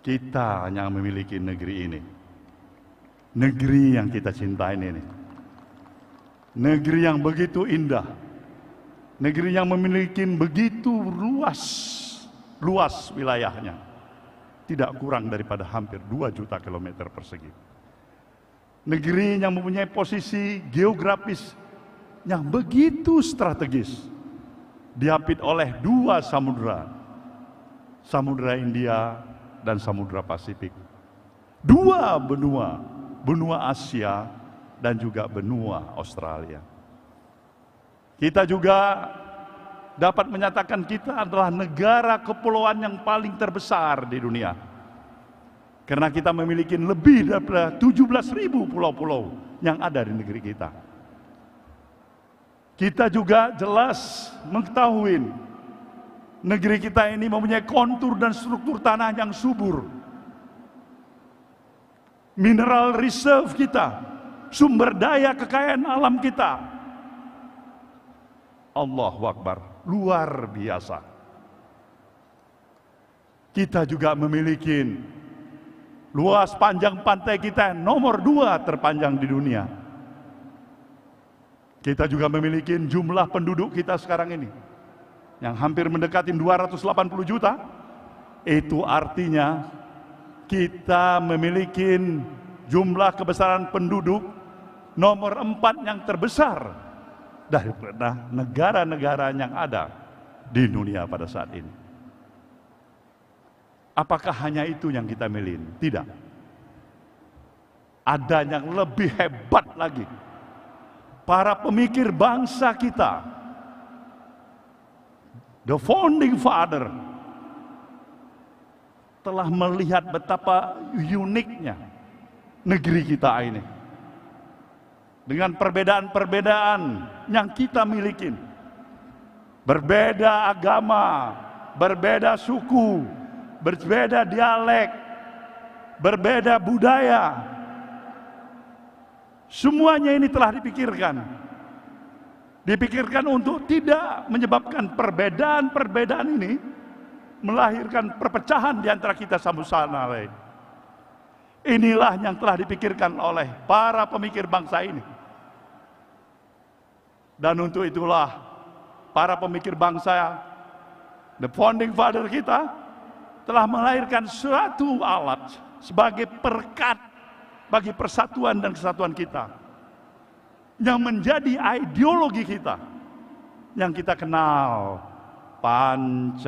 Kita yang memiliki negeri ini, negeri yang kita cintai ini, negeri yang begitu indah, negeri yang memiliki begitu luas wilayahnya, tidak kurang daripada hampir 2 juta kilometer persegi. Negeri yang mempunyai posisi geografis yang begitu strategis, diapit oleh 2 samudera, Samudra India dan Samudra Pasifik, 2 benua, benua Asia dan juga benua Australia. Kita juga dapat menyatakan kita adalah negara kepulauan yang paling terbesar di dunia, karena kita memiliki lebih dari 17.000 pulau-pulau yang ada di negeri kita. Kita juga jelas mengetahui negeri kita ini mempunyai kontur dan struktur tanah yang subur. Mineral reserve kita, sumber daya kekayaan alam kita, Allahu Akbar, luar biasa. Kita juga memiliki luas panjang pantai kita nomor 2 terpanjang di dunia. Kita juga memiliki jumlah penduduk kita sekarang ini yang hampir mendekati 280 juta. Itu artinya kita memiliki jumlah kebesaran penduduk nomor 4 yang terbesar daripada negara-negara yang ada di dunia pada saat ini. Apakah hanya itu yang kita miliki? Tidak. Ada yang lebih hebat lagi. Para pemikir bangsa kita, the founding father, telah melihat betapa uniknya negeri kita ini. Dengan perbedaan-perbedaan yang kita miliki. Berbeda agama, berbeda suku, berbeda dialek, berbeda budaya. Semuanya ini telah dipikirkan. Dipikirkan untuk tidak menyebabkan perbedaan-perbedaan ini melahirkan perpecahan di antara kita satu sama lain. Inilah yang telah dipikirkan oleh para pemikir bangsa ini. Dan untuk itulah para pemikir bangsa, the founding father kita, telah melahirkan suatu alat sebagai perekat bagi persatuan dan kesatuan kita, yang menjadi ideologi kita, yang kita kenal, Pancasila.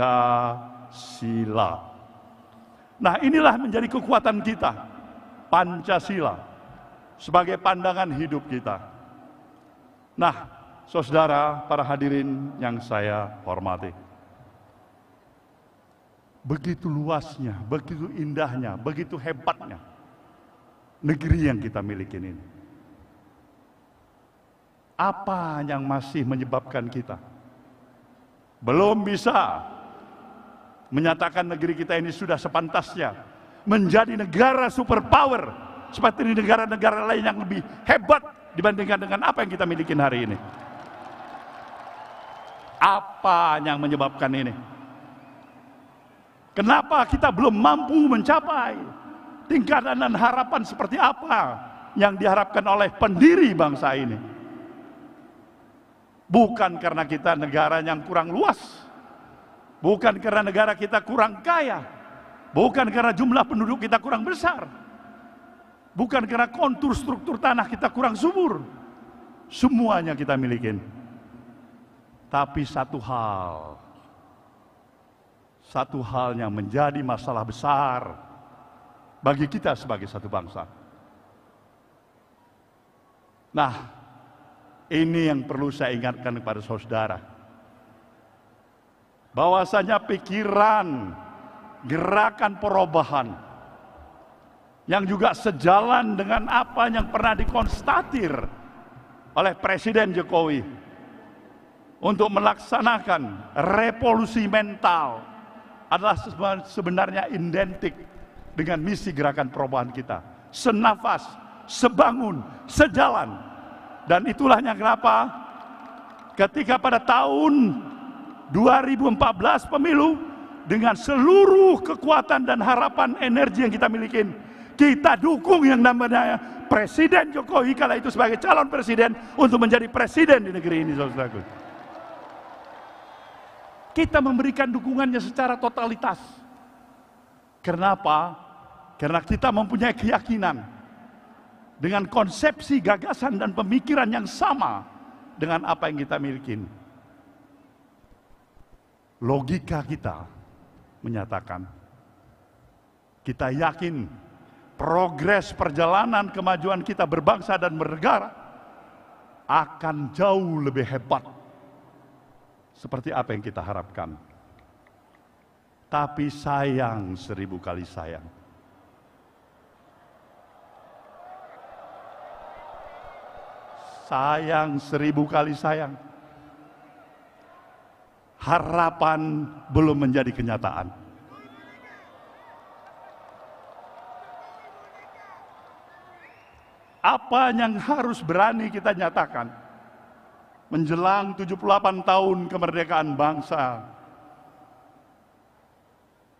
Nah, inilah menjadi kekuatan kita, Pancasila, sebagai pandangan hidup kita. Nah, saudara, para hadirin yang saya hormati, begitu luasnya, begitu indahnya, begitu hebatnya negeri yang kita miliki ini. Apa yang masih menyebabkan kita belum bisa menyatakan negeri kita ini sudah sepantasnya menjadi negara superpower seperti negara-negara lain yang lebih hebat dibandingkan dengan apa yang kita miliki hari ini? Apa yang menyebabkan ini? Kenapa kita belum mampu mencapai tingkatan dan harapan seperti apa yang diharapkan oleh pendiri bangsa ini? Bukan karena kita negara yang kurang luas, bukan karena negara kita kurang kaya, bukan karena jumlah penduduk kita kurang besar, bukan karena kontur struktur tanah kita kurang subur. Semuanya kita miliki. Tapi satu hal yang menjadi masalah besar bagi kita sebagai satu bangsa. Nah, ini yang perlu saya ingatkan kepada saudara, bahwasanya pikiran, gerakan perubahan yang juga sejalan dengan apa yang pernah dikonstatir oleh Presiden Jokowi untuk melaksanakan revolusi mental adalah sebenarnya identik dengan misi gerakan perubahan kita. Senafas, sebangun, sejalan. Dan itulah yang kenapa ketika pada tahun 2014 pemilu dengan seluruh kekuatan dan harapan energi yang kita miliki. Kita dukung yang namanya Presiden Jokowi kala itu sebagai calon presiden untuk menjadi presiden di negeri ini, saudaraku. Kita memberikan dukungannya secara totalitas. Kenapa? Karena kita mempunyai keyakinan dengan konsepsi, gagasan, dan pemikiran yang sama dengan apa yang kita miliki. Logika kita menyatakan, kita yakin progres perjalanan kemajuan kita berbangsa dan bernegara akan jauh lebih hebat seperti apa yang kita harapkan. Tapi sayang, 1000 kali sayang, sayang, 1000 kali sayang, harapan belum menjadi kenyataan. Apa yang harus berani kita nyatakan menjelang 78 tahun kemerdekaan bangsa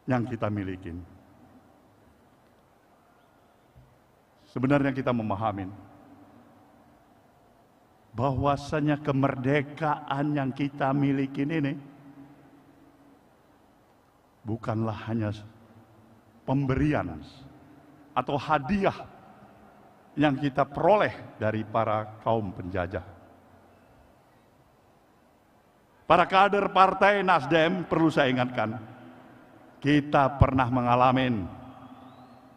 yang kita miliki? Sebenarnya kita memahami bahwasanya kemerdekaan yang kita miliki ini bukanlah hanya pemberian atau hadiah yang kita peroleh dari para kaum penjajah. Para kader partai Nasdem, perlu saya ingatkan, kita pernah mengalami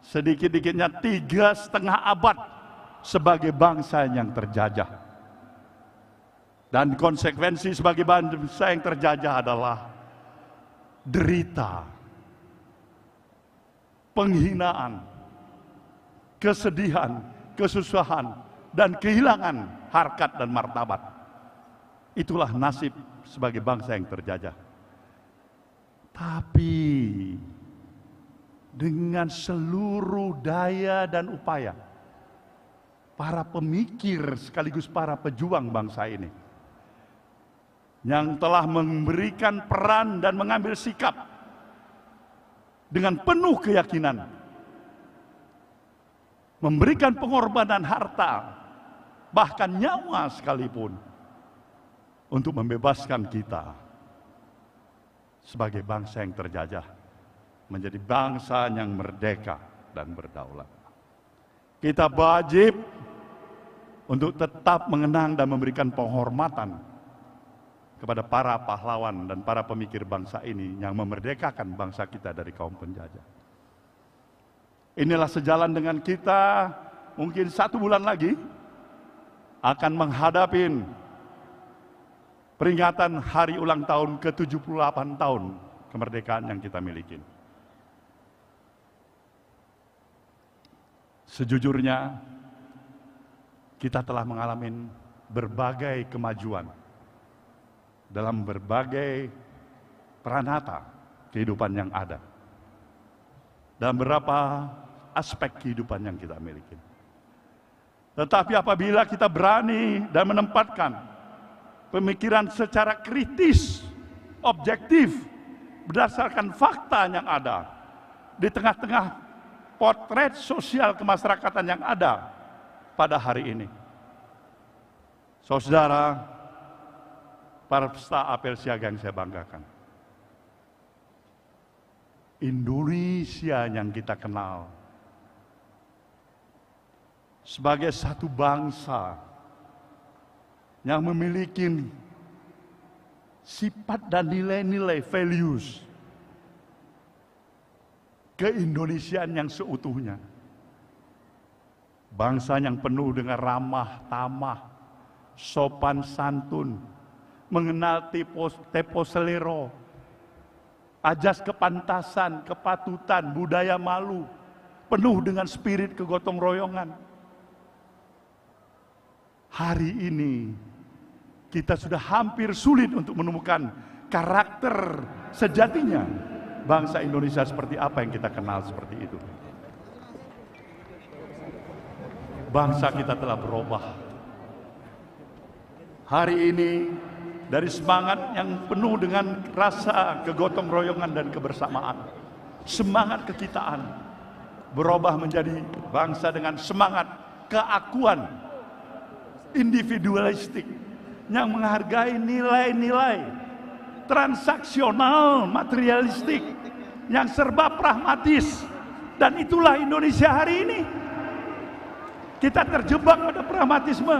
sedikit-dikitnya 3,5 abad sebagai bangsa yang terjajah. Dan konsekuensi sebagai bangsa yang terjajah adalah derita, penghinaan, kesedihan, kesusahan, dan kehilangan harkat dan martabat. Itulah nasib sebagai bangsa yang terjajah. Tapi dengan seluruh daya dan upaya para pemikir sekaligus para pejuang bangsa ini yang telah memberikan peran dan mengambil sikap dengan penuh keyakinan, memberikan pengorbanan harta, bahkan nyawa sekalipun, untuk membebaskan kita sebagai bangsa yang terjajah menjadi bangsa yang merdeka dan berdaulat. Kita wajib untuk tetap mengenang dan memberikan penghormatan kepada para pahlawan dan para pemikir bangsa ini yang memerdekakan bangsa kita dari kaum penjajah. Inilah sejalan dengan kita mungkin 1 bulan lagi akan menghadapi peringatan hari ulang tahun ke-78 tahun kemerdekaan yang kita miliki. Sejujurnya, kita telah mengalami berbagai kemajuan dalam berbagai peranata kehidupan yang ada, dalam beberapa aspek kehidupan yang kita miliki. Tetapi apabila kita berani dan menempatkan pemikiran secara kritis, objektif, berdasarkan fakta yang ada, di tengah-tengah potret sosial kemasyarakatan yang ada pada hari ini, saudara, para peserta apel siaga yang saya banggakan, Indonesia yang kita kenal sebagai satu bangsa yang memiliki sifat dan nilai-nilai values keindonesiaan yang seutuhnya. Bangsa yang penuh dengan ramah tamah, sopan santun, mengenal tempo selero, ajas kepantasan, kepatutan, budaya malu, penuh dengan spirit kegotong royongan. Hari ini kita sudah hampir sulit untuk menemukan karakter sejatinya bangsa Indonesia seperti apa yang kita kenal seperti itu. Bangsa kita telah berubah. Hari ini dari semangat yang penuh dengan rasa kegotong royongan dan kebersamaan, semangat kekitaan, berubah menjadi bangsa dengan semangat keakuan individualistik yang menghargai nilai-nilai transaksional materialistik yang serba pragmatis. Dan itulah Indonesia hari ini. Kita terjebak pada pragmatisme,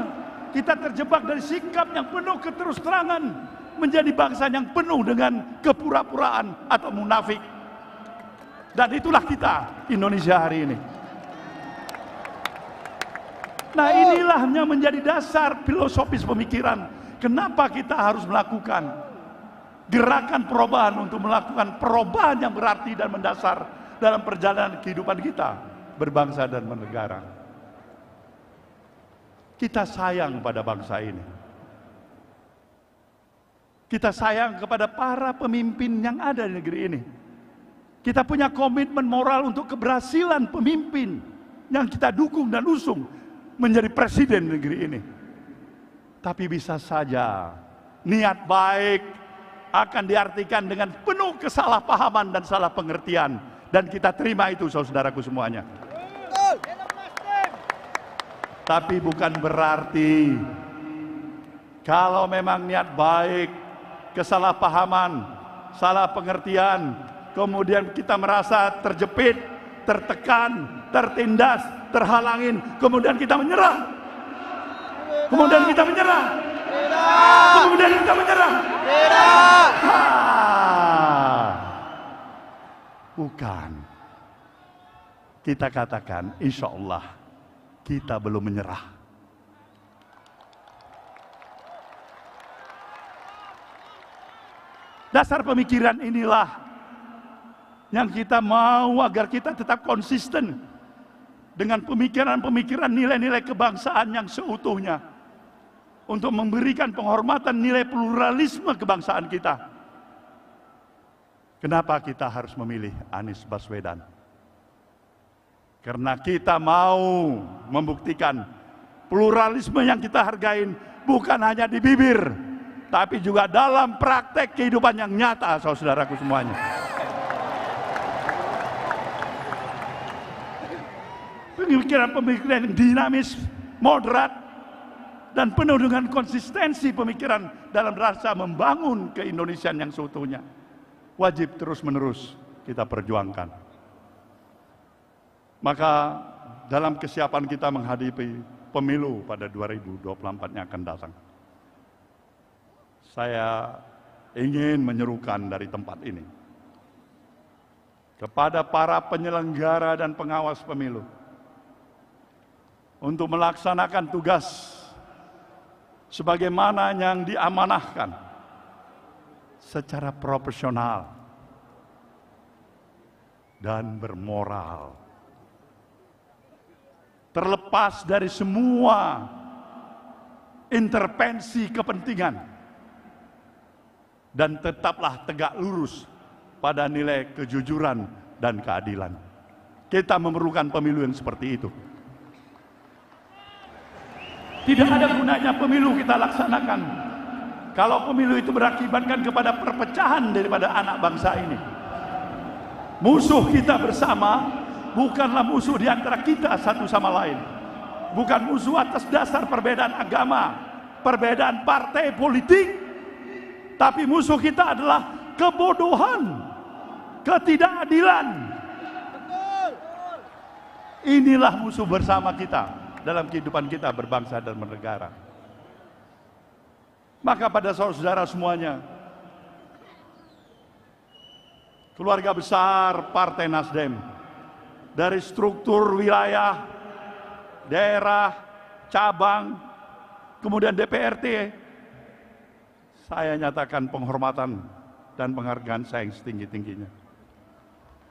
kita terjebak dari sikap yang penuh keterus-terangan menjadi bangsa yang penuh dengan kepura-puraan atau munafik. Dan itulah kita Indonesia hari ini. Nah, inilah yang menjadi dasar filosofis pemikiran kenapa kita harus melakukan gerakan perubahan untuk melakukan perubahan yang berarti dan mendasar dalam perjalanan kehidupan kita berbangsa dan bernegara. Kita sayang pada bangsa ini. Kita sayang kepada para pemimpin yang ada di negeri ini. Kita punya komitmen moral untuk keberhasilan pemimpin yang kita dukung dan usung menjadi presiden negeri ini. Tapi bisa saja niat baik akan diartikan dengan penuh kesalahpahaman dan salah pengertian, dan kita terima itu, saudaraku semuanya. Tapi bukan berarti kalau memang niat baik, kesalahpahaman, salah pengertian, kemudian kita merasa terjepit, tertekan, tertindas, terhalangin, kemudian kita menyerah. Kemudian kita menyerah. Kemudian kita menyerah. Bukan. Kita katakan, insya Allah kita belum menyerah. Dasar pemikiran inilah yang kita mau agar kita tetap konsisten dengan pemikiran-pemikiran nilai-nilai kebangsaan yang seutuhnya, untuk memberikan penghormatan nilai pluralisme kebangsaan kita. Kenapa kita harus memilih Anies Baswedan? Karena kita mau membuktikan pluralisme yang kita hargain bukan hanya di bibir, tapi juga dalam praktek kehidupan yang nyata, saudaraku semuanya. Pemikiran-pemikiran yang dinamis, moderat, dan penuh dengan konsistensi pemikiran dalam rasa membangun ke-Indonesiaan yang seutuhnya, wajib terus-menerus kita perjuangkan. Maka dalam kesiapan kita menghadapi pemilu pada 2024 yang akan datang, saya ingin menyerukan dari tempat ini kepada para penyelenggara dan pengawas pemilu untuk melaksanakan tugas sebagaimana yang diamanahkan secara profesional dan bermoral, terlepas dari semua intervensi kepentingan, dan tetaplah tegak lurus pada nilai kejujuran dan keadilan. Kita memerlukan pemilu yang seperti itu. Tidak ada gunanya pemilu kita laksanakan kalau pemilu itu berakibatkan kepada perpecahan daripada anak bangsa ini. Musuh kita bersama bukanlah musuh di antara kita satu sama lain. Bukan musuh atas dasar perbedaan agama, perbedaan partai politik, tapi musuh kita adalah kebodohan, ketidakadilan. Inilah musuh bersama kita dalam kehidupan kita berbangsa dan bernegara. Maka pada saudara semuanya, keluarga besar Partai Nasdem, dari struktur wilayah, daerah, cabang, kemudian DPRD, saya nyatakan penghormatan dan penghargaan saya yang setinggi-tingginya.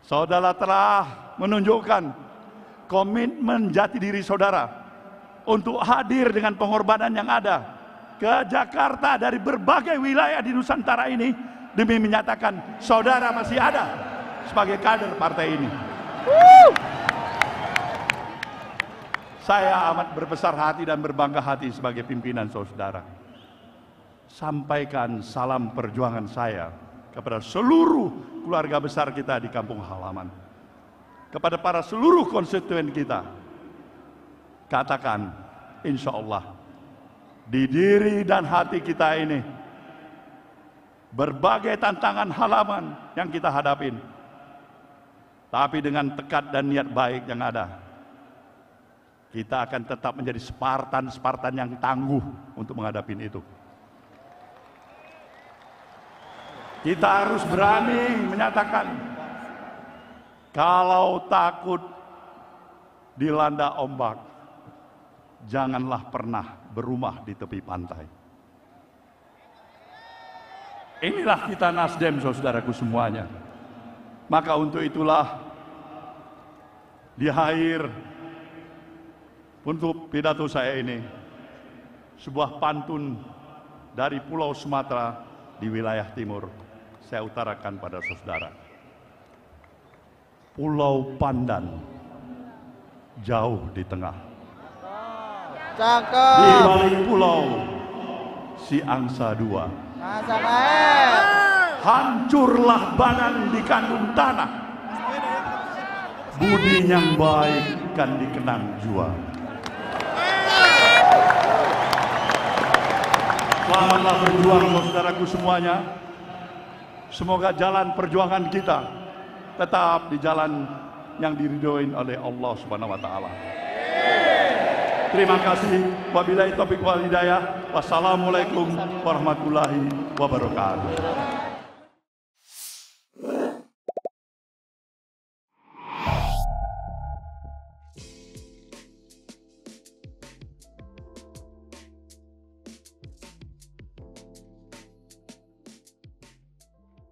Saudara telah menunjukkan komitmen jati diri saudara untuk hadir dengan pengorbanan yang ada ke Jakarta dari berbagai wilayah di Nusantara ini demi menyatakan saudara masih ada sebagai kader partai ini. Saya amat berbesar hati dan berbangga hati sebagai pimpinan saudara. sampaikan salam perjuangan saya kepada seluruh keluarga besar kita di kampung halaman. Kepada para seluruh konstituen kita, katakan, insya Allah, di diri dan hati kita ini, berbagai tantangan halaman yang kita hadapin, tapi dengan tekad dan niat baik yang ada, kita akan tetap menjadi Spartan yang tangguh untuk menghadapi itu. Kita harus berani menyatakan, kalau takut dilanda ombak, janganlah pernah berumah di tepi pantai. Inilah kita Nasdem, saudaraku semuanya. Maka untuk itulah, di akhir untuk pidato saya ini, sebuah pantun dari Pulau Sumatera di wilayah timur, saya utarakan pada saudara. Pulau Pandan jauh di tengah, Cakep. di balik pulau si angsa dua. Hancurlah badan di kandung tanah, budi yang baik kan dikenang jua. Selamatlah berjuang, saudaraku semuanya. Semoga jalan perjuangan kita tetap di jalan yang diridhoin oleh Allah Subhanahu wa taala. Terima kasih. Wabillahi taufiq wal hidayah. Wassalamualaikum warahmatullahi wabarakatuh.